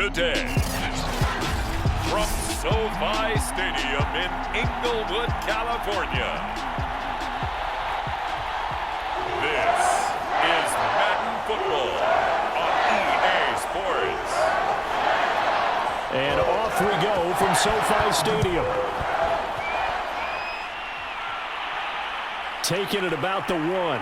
Today, from SoFi Stadium in Inglewood, California, this is Madden Football on EA Sports. And off we go from SoFi Stadium. Taking it about the 1.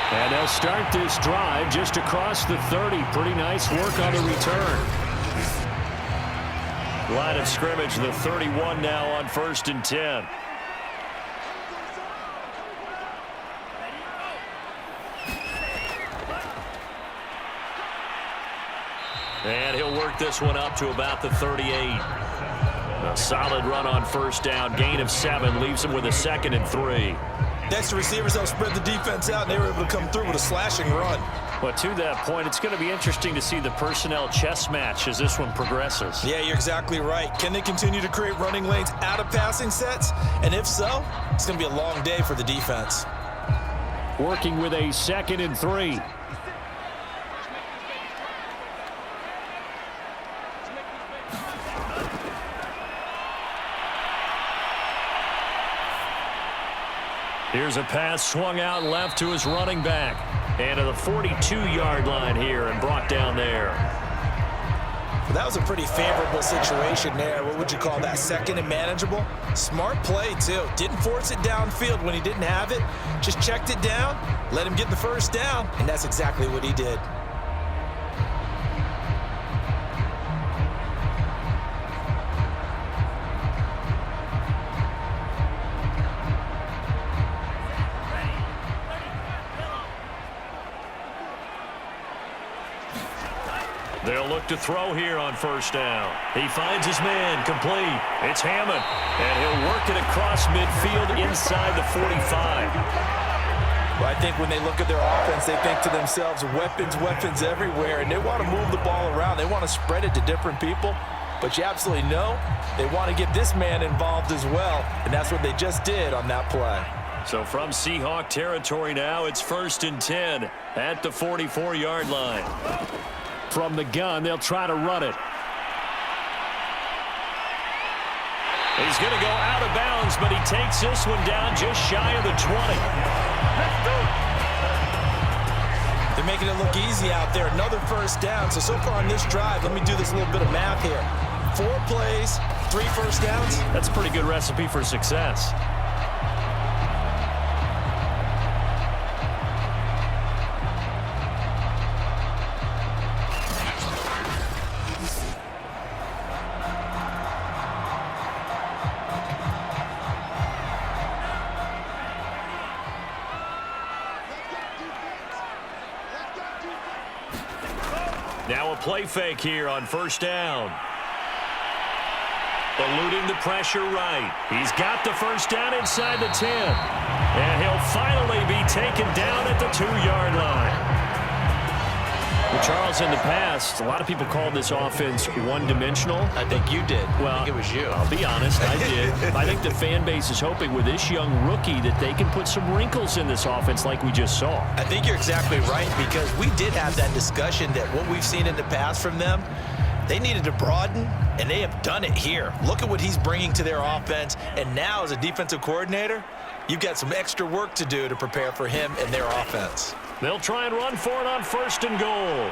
And they'll start this drive just across the 30. Pretty nice work on the return. Line of scrimmage, the 31 now on 1st and 10. And he'll work this one up to about the 38. A solid run on 1st down. Gain of 7 leaves him with a 2nd and 3. Next to receivers, they'll spread the defense out, and they were able to come through with a slashing run. But to that point, it's going to be interesting to see the personnel chess match as this one progresses. Yeah, you're exactly right. Can they continue to create running lanes out of passing sets? And if so, it's going to be a long day for the defense. Working with a 2nd and 3. Here's a pass swung out left to his running back. And to the 42-yard line here and brought down there. Well, that was a pretty favorable situation there. What would you call that? 2nd and manageable? Smart play, too. Didn't force it downfield when he didn't have it. Just checked it down, let him get the 1st down, and that's exactly what he did. They'll look to throw here on 1st down. He finds his man, complete. It's Hammond, and he'll work it across midfield inside the 45. Well, I think when they look at their offense, they think to themselves, weapons everywhere, and they want to move the ball around. They want to spread it to different people, but you absolutely know they want to get this man involved as well, and that's what they just did on that play. So from Seahawk territory now, it's 1st and 10 at the 44-yard line. From the gun, they'll try to run it. He's going to go out of bounds, but he takes this one down just shy of the 20. They're making it look easy out there. Another 1st down. So far on this drive, let me do this little bit of math here. 4 plays, 3 1st downs. That's a pretty good recipe for success. Now a play fake here on 1st down. Eluding the pressure right. He's got the 1st down inside the 10. And he'll finally be taken down at the 2-yard line. Well, Charles, in the past, a lot of people called this offense one-dimensional. I think you did. Well, I think it was you. I'll be honest, I did. I think the fan base is hoping with this young rookie that they can put some wrinkles in this offense like we just saw. I think you're exactly right, because we did have that discussion that what we've seen in the past from them, they needed to broaden, and they have done it here. Look at what he's bringing to their offense, and now as a defensive coordinator, you've got some extra work to do to prepare for him and their offense. They'll try and run for it on 1st and goal.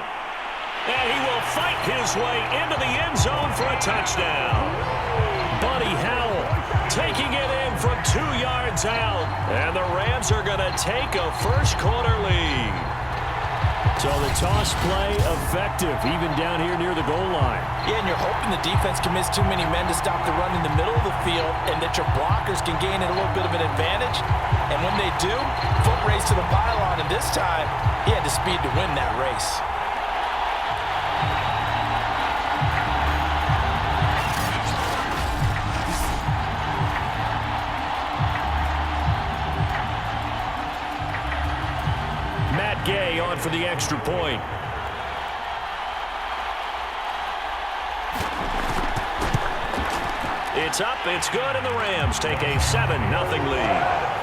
And he will fight his way into the end zone for a touchdown. Buddy Howell taking it in from 2 yards out. And the Rams are going to take a first-quarter lead. So the toss play effective, even down here near the goal line. Yeah, and you're hoping the defense can miss too many men to stop the run in the middle of the field, and that your blockers can gain a little bit of an advantage. And when they do, foot race to the pylon, and this time, he had the speed to win that race. Gay on for the extra point. It's up, it's good, and the Rams take a 7-0 lead.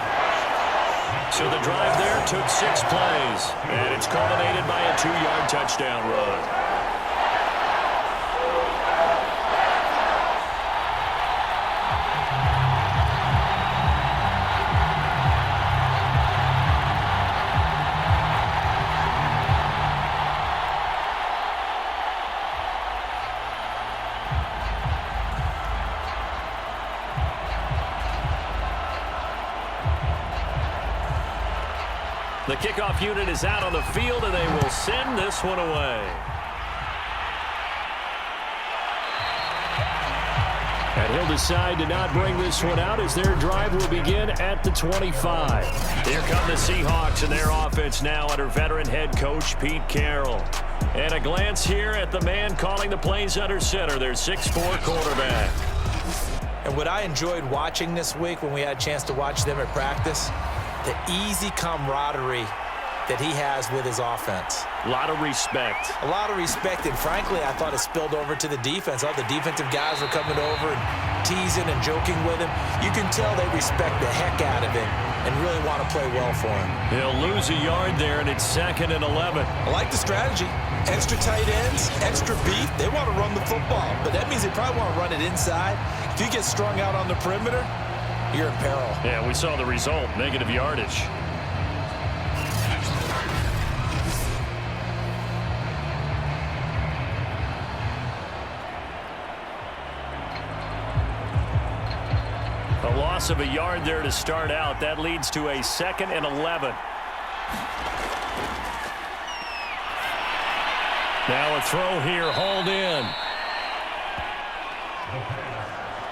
So the drive there took 6 plays, and it's culminated by a 2-yard touchdown run. The kickoff unit is out on the field, and they will send this one away. And he'll decide to not bring this one out as their drive will begin at the 25. Here come the Seahawks and their offense now under veteran head coach Pete Carroll. And a glance here at the man calling the plays under center, their 6'4" quarterback. And what I enjoyed watching this week when we had a chance to watch them at practice, the easy camaraderie that he has with his offense. A lot of respect. A lot of respect, and frankly, I thought it spilled over to the defense. All the defensive guys were coming over and teasing and joking with him. You can tell they respect the heck out of him and really want to play well for him. He'll lose a yard there, and it's 2nd and 11. I like the strategy. Extra tight ends, extra beef. They want to run the football, but that means they probably want to run it inside. If you get strung out on the perimeter, you're in peril. Yeah, we saw the result, negative yardage. A loss of a yard there to start out. That leads to a 2nd and 11. Now a throw here, hauled in.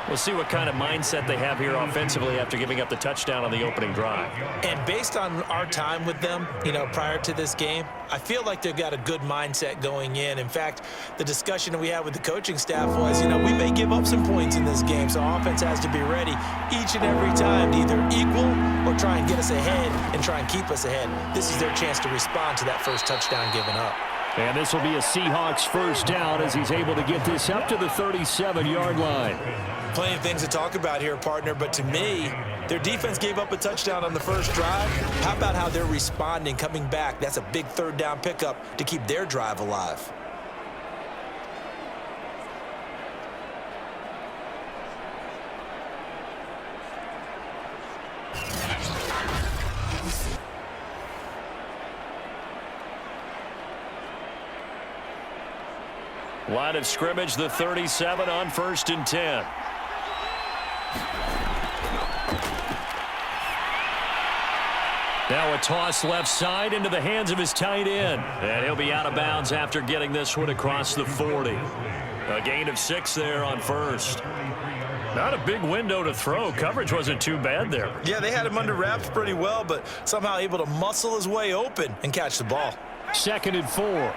We'll see what kind of mindset they have here offensively after giving up the touchdown on the opening drive. And based on our time with them, prior to this game, I feel like they've got a good mindset going in. In fact, the discussion that we had with the coaching staff was, we may give up some points in this game, so offense has to be ready each and every time to either equal or try and get us ahead and try and keep us ahead. This is their chance to respond to that first touchdown given up. And this will be a Seahawks first down as he's able to get this up to the 37-yard line. Plenty of things to talk about here, partner, but to me, their defense gave up a touchdown on the first drive. How about how they're responding, coming back? That's a big third down pickup to keep their drive alive. Line of scrimmage, the 37 on 1st and 10. Now a toss left side into the hands of his tight end. And he'll be out of bounds after getting this one across the 40. A gain of 6 there on 1st. Not a big window to throw. Coverage wasn't too bad there. Yeah, they had him under wraps pretty well, but somehow able to muscle his way open and catch the ball. 2nd and 4.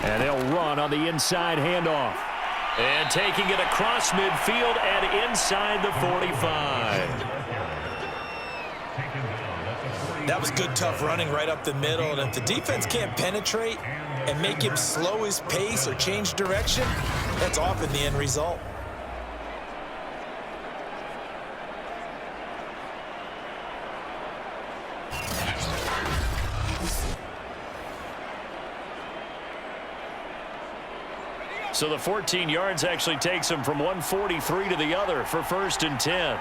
And they'll run on the inside handoff. And taking it across midfield and inside the 45. That was good, tough running right up the middle. And if the defense can't penetrate and make him slow his pace or change direction, that's often the end result. So the 14 yards actually takes him from 143 to the other for 1st and 10.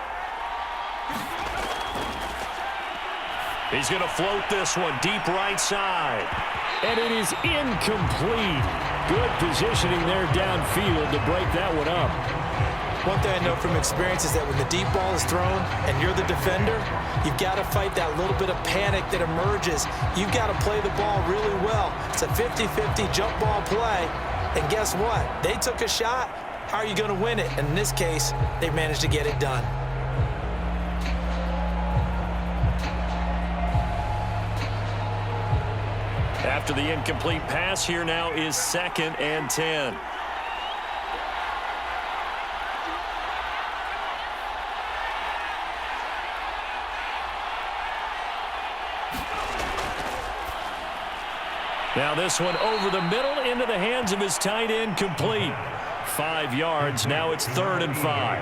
He's going to float this one deep right side. And it is incomplete. Good positioning there downfield to break that one up. One thing I know from experience is that when the deep ball is thrown and you're the defender, you've got to fight that little bit of panic that emerges. You've got to play the ball really well. It's a 50-50 jump ball play. And guess what? They took a shot. How are you going to win it? And in this case, they managed to get it done. After the incomplete pass, here now is 2nd and 10. Now this one over the middle into the hands of his tight end, complete. 5 yards. Now it's 3rd and 5.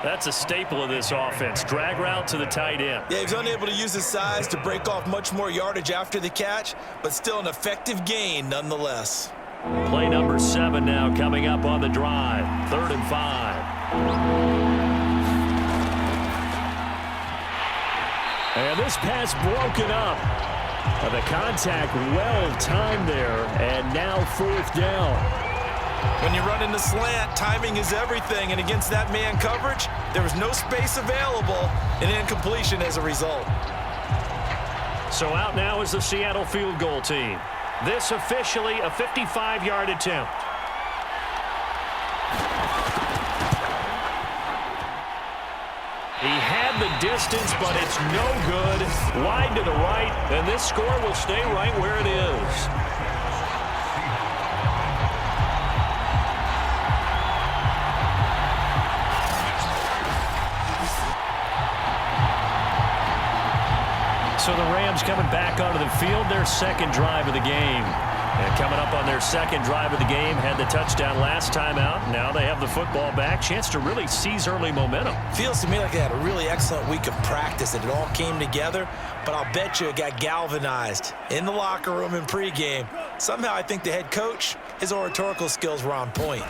That's a staple of this offense. Drag route to the tight end. Yeah, he's unable to use his size to break off much more yardage after the catch, but still an effective gain nonetheless. Play number 7 now coming up on the drive. 3rd and 5. And this pass broken up. The contact well timed there, and now 4th down. When you run into slant, timing is everything, and against that man coverage, there was no space available, and incompletion as a result. So out now is the Seattle field goal team. This officially a 55-yard attempt. He had the distance, but it's no good. Wide to the right, and this score will stay right where it is. So the Rams coming back onto the field, their second drive of the game. And coming up on their second drive of the game, had the touchdown last time out. Now they have the football back. Chance to really seize early momentum. Feels to me like they had a really excellent week of practice, and it all came together. But I'll bet you it got galvanized in the locker room in pregame. Somehow I think the head coach, his oratorical skills were on point.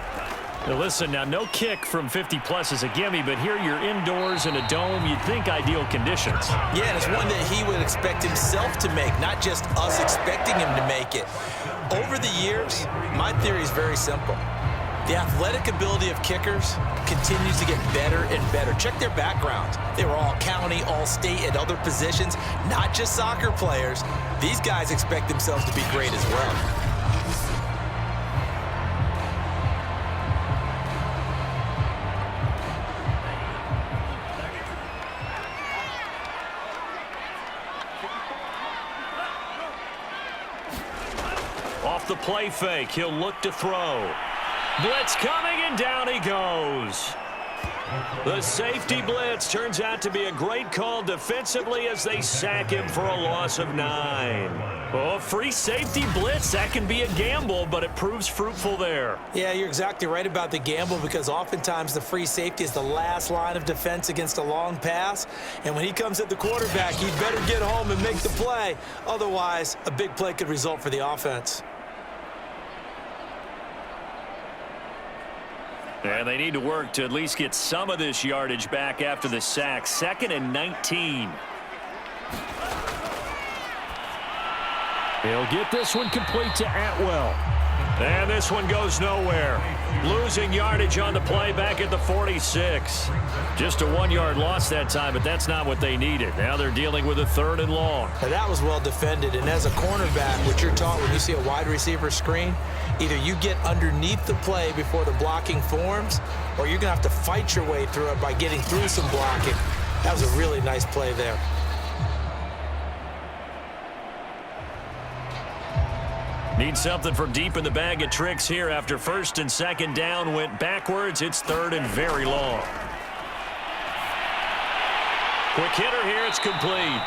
Now listen, now no kick from 50-plus is a gimme, but here you're indoors in a dome. You'd think ideal conditions. Yeah, and it's one that he would expect himself to make, not just us expecting him to make it. Over the years, my theory is very simple. The athletic ability of kickers continues to get better and better. Check their backgrounds. They were all county, all state, at other positions, not just soccer players. These guys expect themselves to be great as well. Off the play fake, he'll look to throw. Blitz coming, and down he goes. The safety blitz turns out to be a great call defensively as they sack him for a loss of 9. Oh, free safety blitz, that can be a gamble, but it proves fruitful there. Yeah, you're exactly right about the gamble, because oftentimes the free safety is the last line of defense against a long pass. And when he comes at the quarterback, he'd better get home and make the play. Otherwise, a big play could result for the offense. And they need to work to at least get some of this yardage back after the sack. 2nd and 19. He'll get this one complete to Atwell. And this one goes nowhere. Losing yardage on the play back at the 46. Just a 1-yard loss that time, but that's not what they needed. Now they're dealing with a 3rd and long. Now that was well defended, and as a cornerback, what you're taught when you see a wide receiver screen, either you get underneath the play before the blocking forms, or you're going to have to fight your way through it by getting through some blocking. That was a really nice play there. Need something from deep in the bag of tricks here after 1st and 2nd down went backwards. It's 3rd and very long. Quick hitter here. It's complete.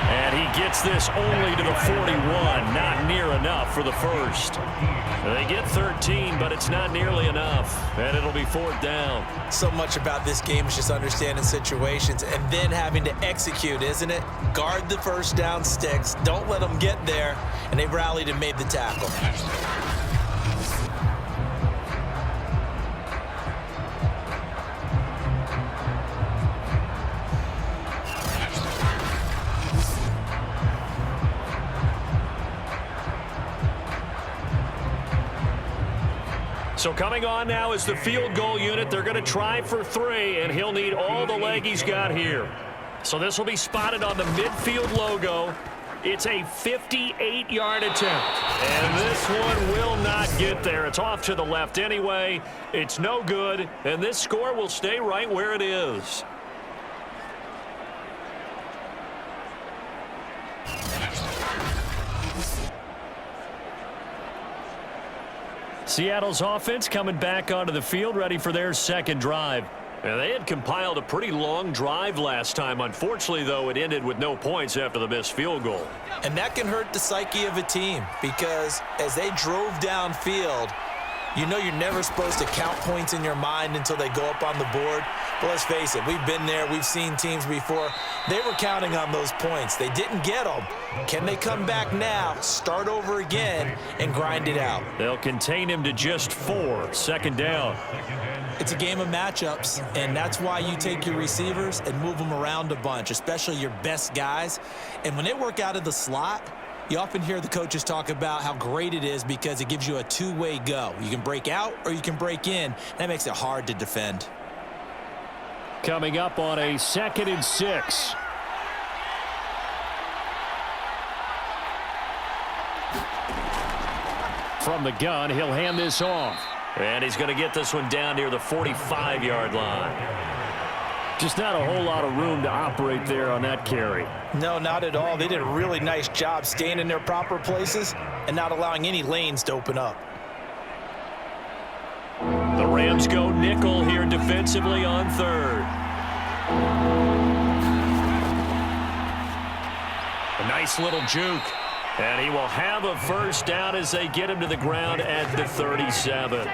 And he gets this only to the 41. Not near enough for the first. They get 13, but it's not nearly enough. And it'll be 4th down. So much about this game is just understanding situations and then having to execute, isn't it? Guard the first down sticks. Don't let them get there. And they rallied and made the tackle. So coming on now is the field goal unit. They're going to try for 3, and he'll need all the leg he's got here. So this will be spotted on the midfield logo. It's a 58-yard attempt. And this one will not get there. It's off to the left anyway. It's no good, and this score will stay right where it is. Seattle's offense coming back onto the field, ready for their second drive. And they had compiled a pretty long drive last time. Unfortunately, though, it ended with no points after the missed field goal. And that can hurt the psyche of a team, because as they drove downfield, you know you're never supposed to count points in your mind until they go up on the board. But let's face it, we've been there. We've seen teams before. They were counting on those points. They didn't get them. Can they come back now, start over again, and grind it out? They'll contain him to just 4. 2nd down. It's a game of matchups, and that's why you take your receivers and move them around a bunch, especially your best guys. And when they work out of the slot, You often hear the coaches talk about how great it is because it gives you a two-way go. You can break out or you can break in. That makes it hard to defend. Coming up on a 2nd and 6. From the gun, he'll hand this off. And he's going to get this one down near the 45-yard line. Just not a whole lot of room to operate there on that carry. No, not at all. They did a really nice job staying in their proper places and not allowing any lanes to open up. The Rams go nickel here defensively on 3rd. A nice little juke. And he will have a first down as they get him to the ground at the 37.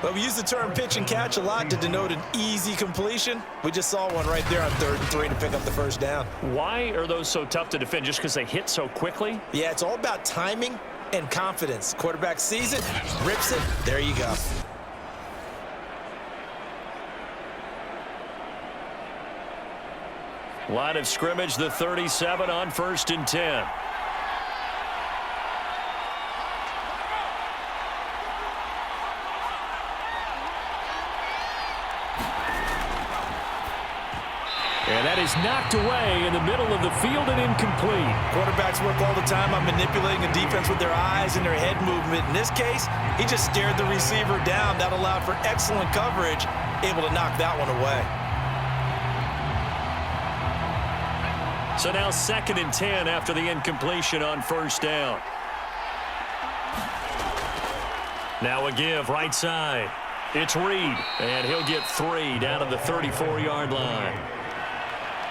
But we use the term pitch and catch a lot to denote an easy completion. We just saw one right there on 3rd and 3 to pick up the first down. Why are those so tough to defend? Just because they hit so quickly? Yeah, it's all about timing and confidence. Quarterback sees it, rips it, there you go. Line of scrimmage, the 37 on 1st and 10. And that is knocked away in the middle of the field and incomplete. Quarterbacks work all the time on manipulating a defense with their eyes and their head movement. In this case, he just stared the receiver down. That allowed for excellent coverage, able to knock that one away. So now 2nd and 10 after the incompletion on 1st down. Now a give right side. It's Reed, and he'll get 3 down to the 34-yard line.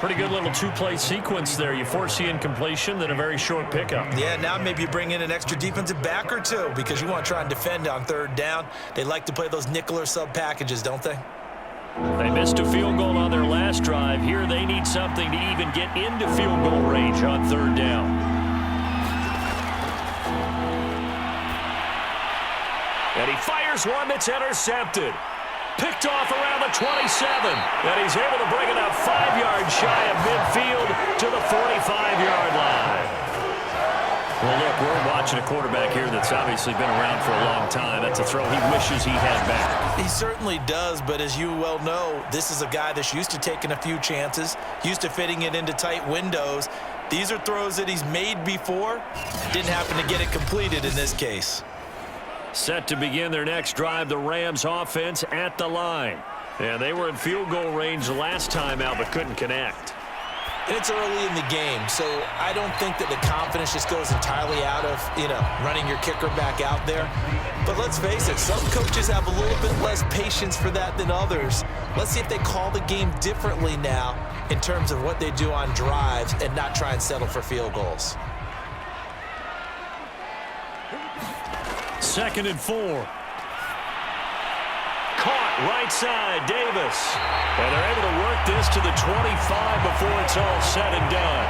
Pretty good little two-play sequence there. You force the incompletion, then a very short pickup. Yeah, now maybe you bring in an extra defensive back or two because you want to try and defend on 3rd down. They like to play those nickel or sub packages, don't they? They missed a field goal on their last drive. Here they need something to even get into field goal range on 3rd down. And he fires one that's intercepted. Picked off around the 27. And he's able to bring it up 5 yards shy of midfield to the 45-yard line. Well, look, we're watching a quarterback here that's obviously been around for a long time. That's a throw he wishes he had back. He certainly does, but as you well know, this is a guy that's used to taking a few chances, used to fitting it into tight windows. These are throws that he's made before. Didn't happen to get it completed in this case. Set to begin their next drive, the Rams offense at the line. And they were in field goal range last time out, but couldn't connect. And it's early in the game, so I don't think that the confidence just goes entirely out of, running your kicker back out there. But let's face it, some coaches have a little bit less patience for that than others. Let's see if they call the game differently now in terms of what they do on drives and not try and settle for field goals. 2nd and 4. Caught right side, Davis. And they're able to work this to the 25 before it's all said and done.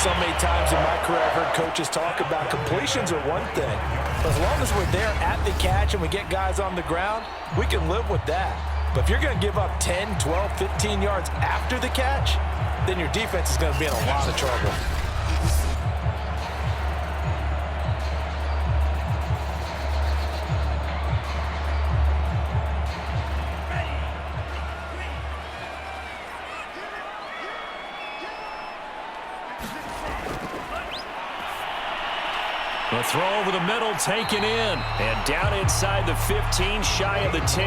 So many times in my career, I've heard coaches talk about completions are one thing. But as long as we're there at the catch and we get guys on the ground, we can live with that. But if you're going to give up 10, 12, 15 yards after the catch, then your defense is going to be in a lot of trouble. The throw over the middle taken in. And down inside the 15, shy of the 10.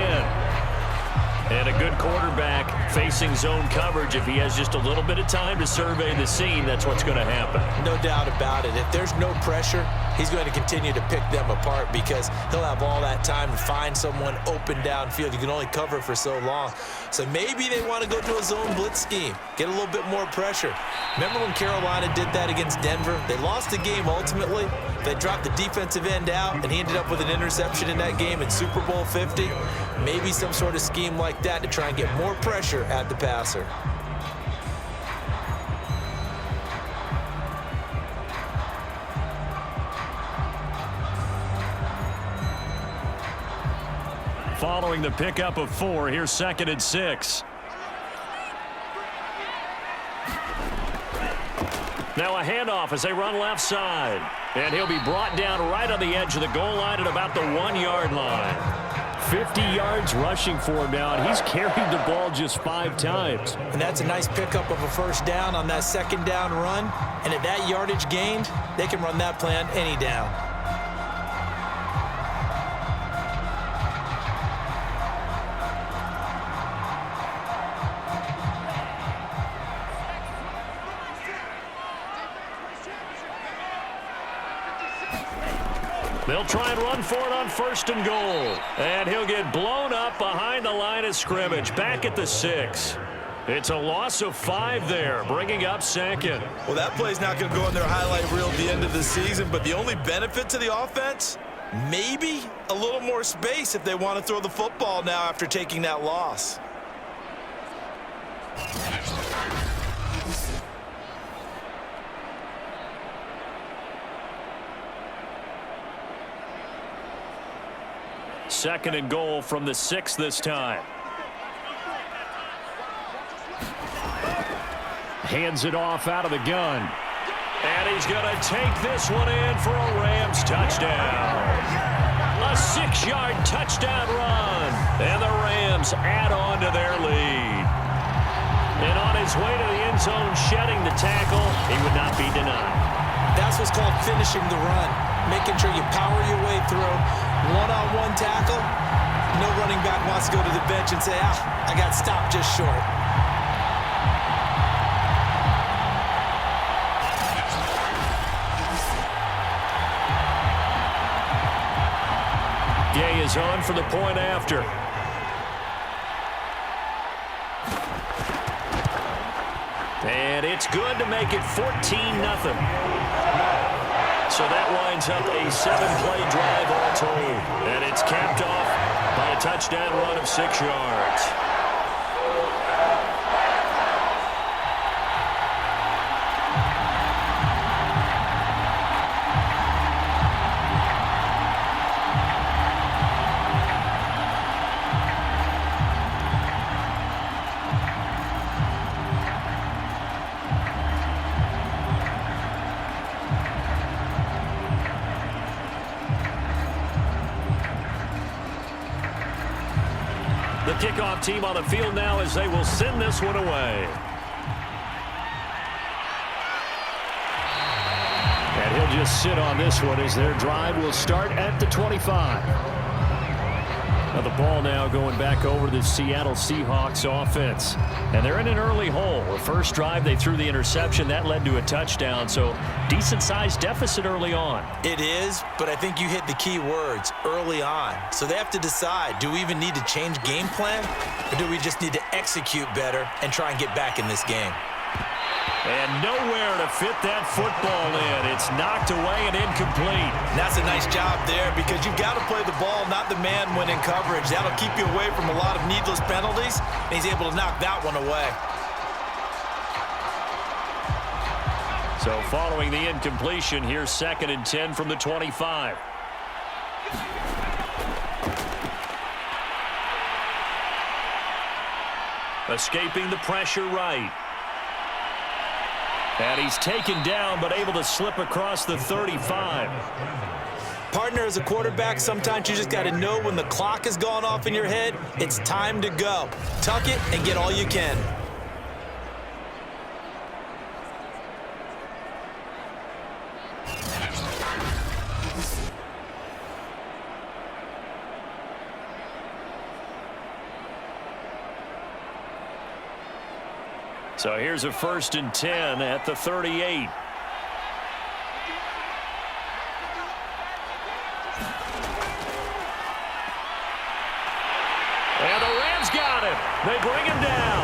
And a good quarterback facing zone coverage. If he has just a little bit of time to survey the scene, that's what's going to happen. No doubt about it. If there's no pressure, he's going to continue to pick them apart because he'll have all that time to find someone open downfield. You can only cover for so long. So maybe they want to go to a zone blitz scheme, get a little bit more pressure. Remember when Carolina did that against Denver? They lost the game ultimately. They dropped the defensive end out, and he ended up with an interception in that game in Super Bowl 50. Maybe some sort of scheme like that to try and get more pressure at the passer. Following the pickup of 4, here's 2nd and 6. Now a handoff as they run left side. And he'll be brought down right on the edge of the goal line at about the 1-yard line. 50 yards rushing for him now, and he's carried the ball just 5 times. And that's a nice pickup of a first down on that second down run. And at that yardage gained, they can run that play on any down. They'll try and run for it on 1st and goal. And he'll get blown up behind the line of scrimmage, back at the 6. It's a loss of 5 there, bringing up 2nd. Well, that play's not going to go in their highlight reel at the end of the season, but the only benefit to the offense, maybe a little more space if they want to throw the football now after taking that loss. Second and goal from the 6 this time. Hands it off out of the gun. And he's going to take this one in for a Rams touchdown. A 6-yard touchdown run. And the Rams add on to their lead. And on his way to the end zone, shedding the tackle, he would not be denied. That's what's called finishing the run. Making sure you power your way through. One-on-one tackle. No running back wants to go to the bench and say, I got stopped just short. Gay is on for the point after. And it's good to make it 14-0. So that winds up a 7-play drive all told. And it's capped off by a touchdown run of 6 yards. The kickoff team on the field now as they will send this one away. And he'll just sit on this one as their drive will start at the 25. Now the ball now going back over to the Seattle Seahawks offense. And they're in an early hole. The first drive they threw the interception. That led to a touchdown. So decent-sized deficit early on. It is, but I think you hit the key words, early on. So they have to decide, do we even need to change game plan? Or do we just need to execute better and try and get back in this game? And nowhere to fit that football in. It's knocked away and incomplete. And that's a nice job there because you've got to play the ball, not the man when in coverage. That'll keep you away from a lot of needless penalties, and he's able to knock that one away. So following the incompletion, here's 2nd and 10 from the 25. Escaping the pressure right. And he's taken down, but able to slip across the 35. Partner, as a quarterback, sometimes you just got to know when the clock has gone off in your head, it's time to go. Tuck it and get all you can. So here's a 1st and 10 at the 38. And the Rams got him. They bring him down.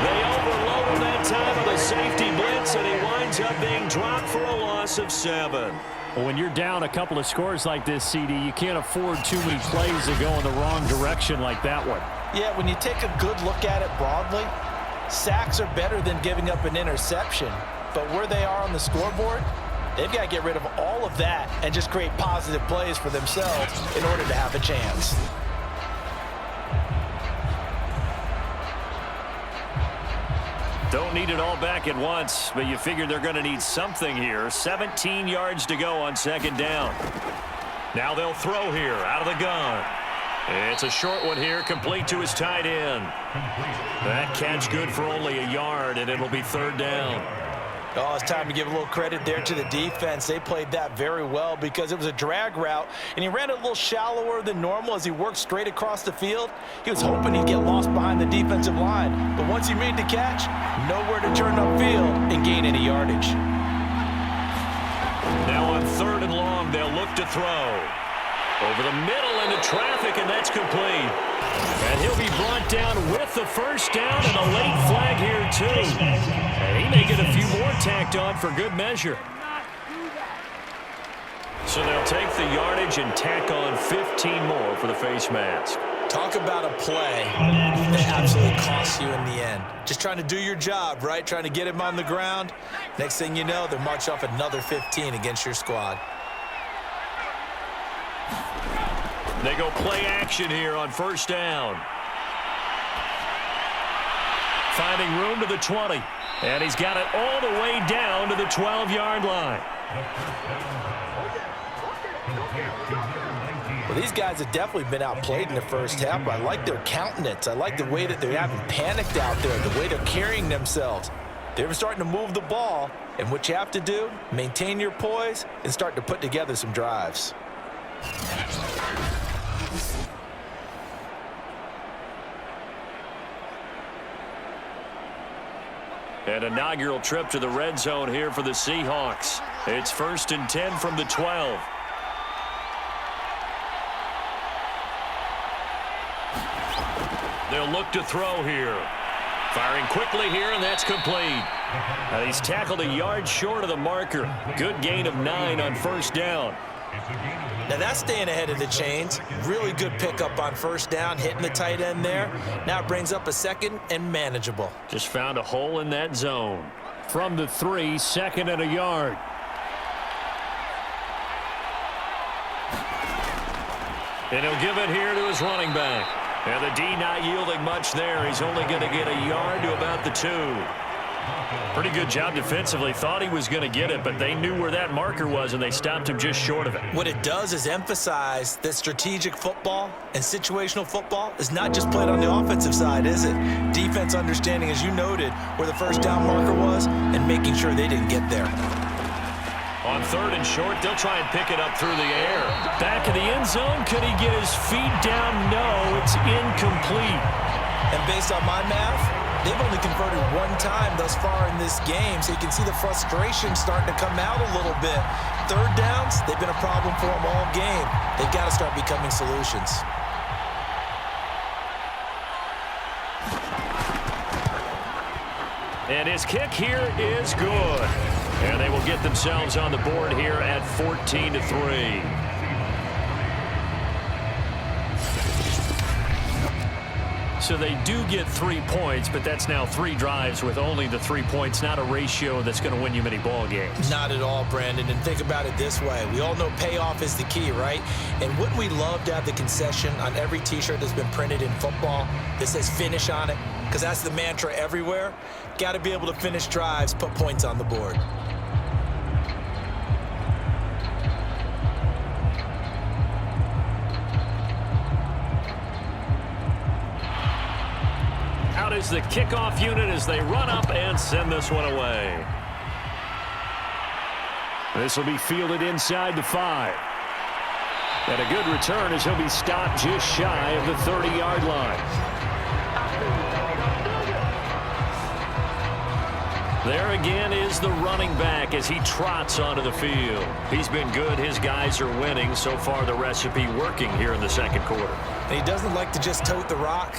They overload him that time with a safety blitz, and he winds up being dropped for a loss of 7. Well, when you're down a couple of scores like this, CD, you can't afford too many plays to go in the wrong direction like that one. Yeah, when you take a good look at it broadly, sacks are better than giving up an interception. But where they are on the scoreboard, they've got to get rid of all of that and just create positive plays for themselves in order to have a chance. Don't need it all back at once, but you figure they're going to need something here. 17 yards to go on second down. Now they'll throw here out of the gun. It's a short one here, complete to his tight end. That catch good for only a yard, and it'll be third down. Oh, it's time to give a little credit there to the defense. They played that very well because it was a drag route, and he ran it a little shallower than normal as he worked straight across the field. He was hoping he'd get lost behind the defensive line, but once he made the catch, nowhere to turn upfield and gain any yardage. Now on third and long, they'll look to throw. Over the middle into traffic, and that's complete. And he'll be brought down with the first down and a late flag here, too. And he may get a few more tacked on for good measure. So they'll take the yardage and tack on 15 more for the face mask. Talk about a play that absolutely costs you in the end. Just trying to do your job, right? Trying to get him on the ground. Next thing you know, they're marching off another 15 against your squad. They go play action here on first down. Finding room to the 20. And he's got it all the way down to the 12-yard line. Well, these guys have definitely been outplayed in the first half, but I like their countenance. I like the way that they haven't panicked out there, the way they're carrying themselves. They're starting to move the ball, and what you have to do, maintain your poise and start to put together some drives. An inaugural trip to the red zone here for the Seahawks. It's 1st and 10 from the 12. They'll look to throw here. Firing quickly here, and that's complete. And he's tackled a yard short of the marker. Good gain of 9 on first down. Now that's staying ahead of the chains. Really good pickup on first down, hitting the tight end there. Now it brings up a second and manageable. Just found a hole in that zone. From the 3, second and a yard. And he'll give it here to his running back. And the D not yielding much there. He's only going to get a yard to about the 2. Pretty good job defensively. Thought he was going to get it, but they knew where that marker was, and they stopped him just short of it. What it does is emphasize that strategic football and situational football is not just played on the offensive side, is it? Defense understanding, as you noted, where the first down marker was and making sure they didn't get there. On third and short, they'll try and pick it up through the air. Back of the end zone. Could he get his feet down? No, it's incomplete. And based on my math, they've only converted one time thus far in this game, so you can see the frustration starting to come out a little bit. Third downs, they've been a problem for them all game. They've got to start becoming solutions. And his kick here is good. And they will get themselves on the board here at 14-3. So they do get 3 points, but that's now 3 drives with only the 3 points, not a ratio that's going to win you many ball games. Not at all, Brandon. And think about it this way. We all know payoff is the key, right? And wouldn't we love to have the concession on every T-shirt that's been printed in football that says finish on it? Because that's the mantra everywhere. Got to be able to finish drives, put points on the board. Out is the kickoff unit as they run up and send this one away. This will be fielded inside the 5. And a good return as he'll be stopped just shy of the 30-yard line. There again is the running back as he trots onto the field. He's been good. His guys are winning. So far, the recipe working here in the second quarter. And he doesn't like to just tote the rock.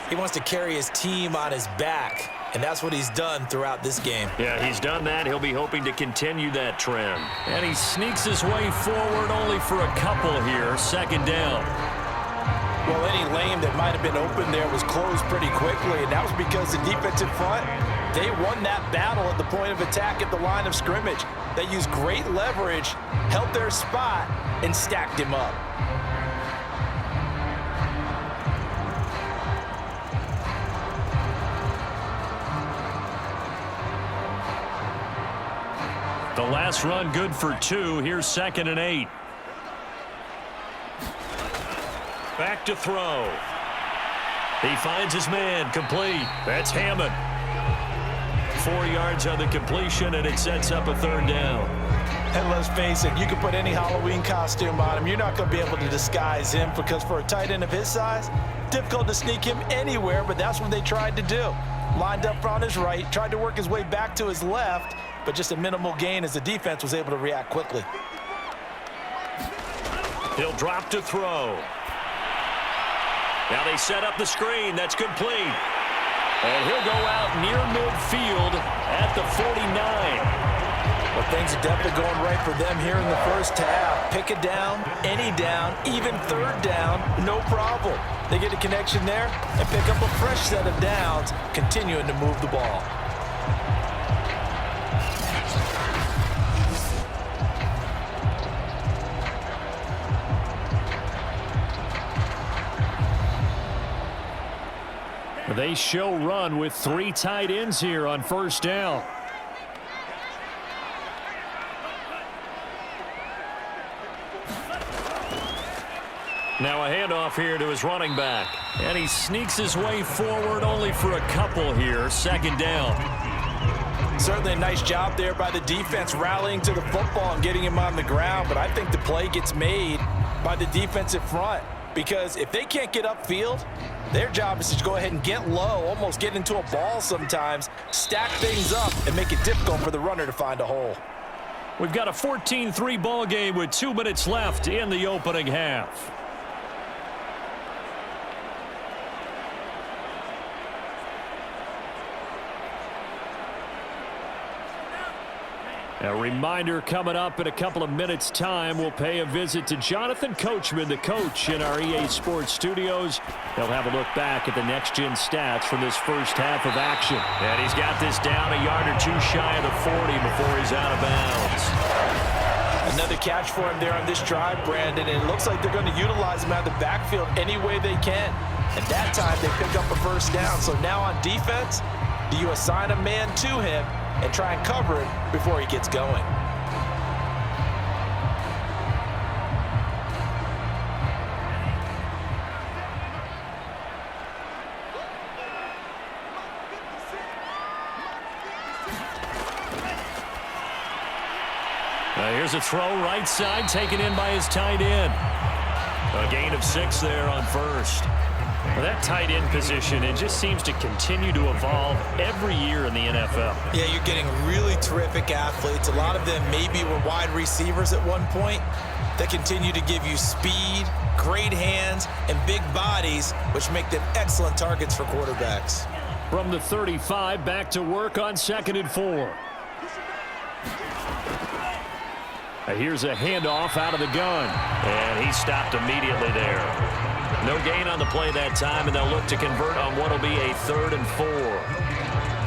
He wants to carry his team on his back, and that's what he's done throughout this game. Yeah, he's done that. He'll be hoping to continue that trend. And he sneaks his way forward only for a couple here. Second down. Well, any lane that might have been open there was closed pretty quickly, and that was because the defensive front, they won that battle at the point of attack at the line of scrimmage. They used great leverage, held their spot, and stacked him up. The last run good for 2. Here's 2nd and 8. Back to throw. He finds his man, complete. That's Hammond. 4 yards on the completion, and it sets up a 3rd down. And let's face it, you can put any Halloween costume on him. You're not going to be able to disguise him because for a tight end of his size, difficult to sneak him anywhere, but that's what they tried to do. Lined up on his right, tried to work his way back to his left, but just a minimal gain as the defense was able to react quickly. He'll drop to throw. Now they set up the screen. That's complete. And he'll go out near midfield at the 49. Well, things are definitely going right for them here in the first half. Pick a down, any down, even 3rd down, no problem. They get a connection there and pick up a fresh set of downs, continuing to move the ball. They show run with 3 tight ends here on 1st down. Now a handoff here to his running back. And he sneaks his way forward only for a couple here. 2nd down. Certainly a nice job there by the defense rallying to the football and getting him on the ground. But I think the play gets made by the defensive front. Because if they can't get upfield, their job is to go ahead and get low, almost get into a ball sometimes, stack things up, and make it difficult for the runner to find a hole. We've got a 14-3 ball game with 2 minutes left in the opening half. A reminder coming up in a couple of minutes' time. We'll pay a visit to Jonathan Coachman, the coach in our EA Sports studios. They'll have a look back at the next-gen stats from this first half of action. And he's got this down a yard or 2 shy of the 40 before he's out of bounds. Another catch for him there on this drive, Brandon, and it looks like they're going to utilize him out of the backfield any way they can. At that time, they pick up a 1st down. So now on defense, do you assign a man to him and try and cover it before he gets going? Here's a throw right side, taken in by his tight end. A gain of 6 there on 1st. Well, that tight end position, it just seems to continue to evolve every year in the NFL. Yeah, you're getting really terrific athletes. A lot of them maybe were wide receivers at one point that continue to give you speed, great hands, and big bodies, which make them excellent targets for quarterbacks. From the 35, back to work on 2nd and 4. Here's a handoff out of the gun. And he stopped immediately there. No gain on the play that time, and they'll look to convert on what will be a 3rd and 4.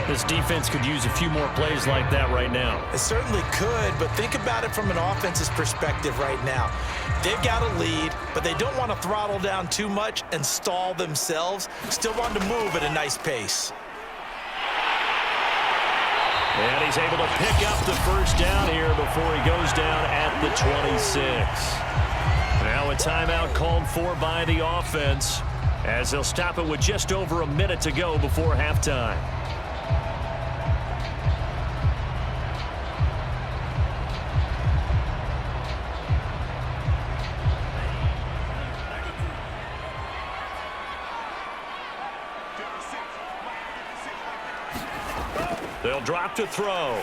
This defense could use a few more plays like that right now. It certainly could, but think about it from an offense's perspective right now. They've got a lead, but they don't want to throttle down too much and stall themselves. Still want to move at a nice pace. And he's able to pick up the 1st down here before he goes down at the 26. Now a timeout called for by the offense as they'll stop it with just over a minute to go before halftime. They'll drop to throw.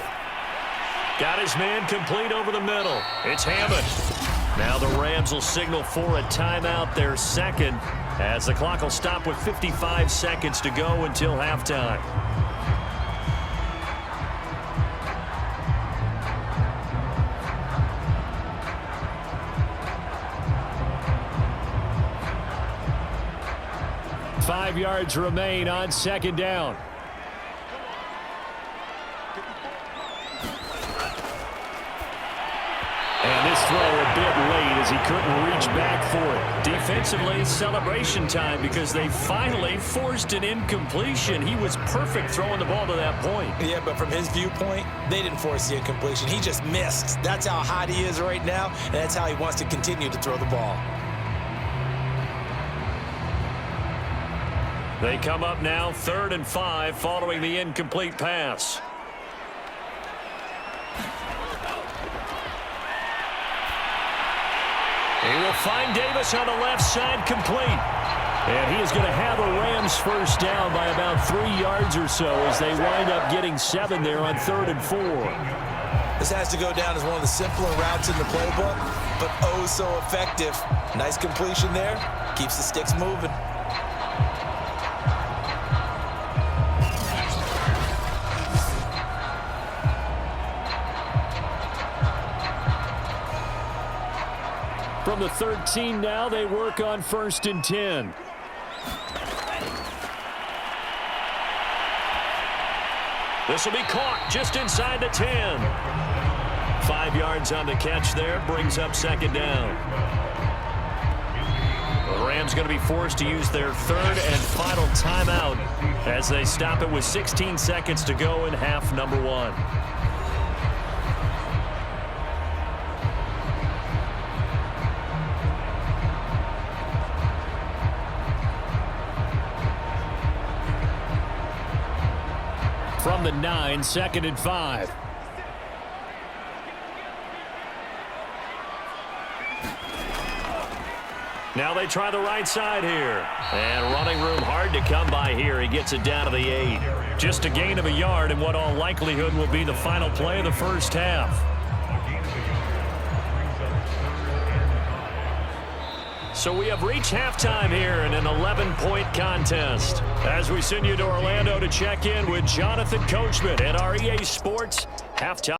Got his man complete over the middle. It's Hammond. Now the Rams will signal for a timeout, their 2nd, as the clock will stop with 55 seconds to go until halftime. Five yards remain on 2nd down. And this throw a bit late as he couldn't reach back for it. Defensively, celebration time because they finally forced an incompletion. He was perfect throwing the ball to that point. Yeah, but from his viewpoint, they didn't force the incompletion. He just missed. That's how hot he is right now, and that's how he wants to continue to throw the ball. They come up now 3rd and 5 following the incomplete pass. He will find Davis on the left side complete. And he is going to have a Rams first down by about 3 yards or so as they wind up getting 7 there on 3rd and 4. This has to go down as one of the simpler routes in the playbook, but oh so effective. Nice completion there. Keeps the sticks moving. From the 13 now, they work on 1st and 10. This will be caught just inside the 10. 5 yards on the catch there, brings up 2nd down. The Rams going to be forced to use their 3rd and final timeout as they stop it with 16 seconds to go in half number 1. From the 9, 2nd and 5. Now they try the right side here. And running room hard to come by here. He gets it down to the 8. Just a gain of a yard in what all likelihood will be the final play of the first half. So we have reached halftime here in an 11-point contest. As we send you to Orlando to check in with Jonathan Coachman at our EA Sports Halftime.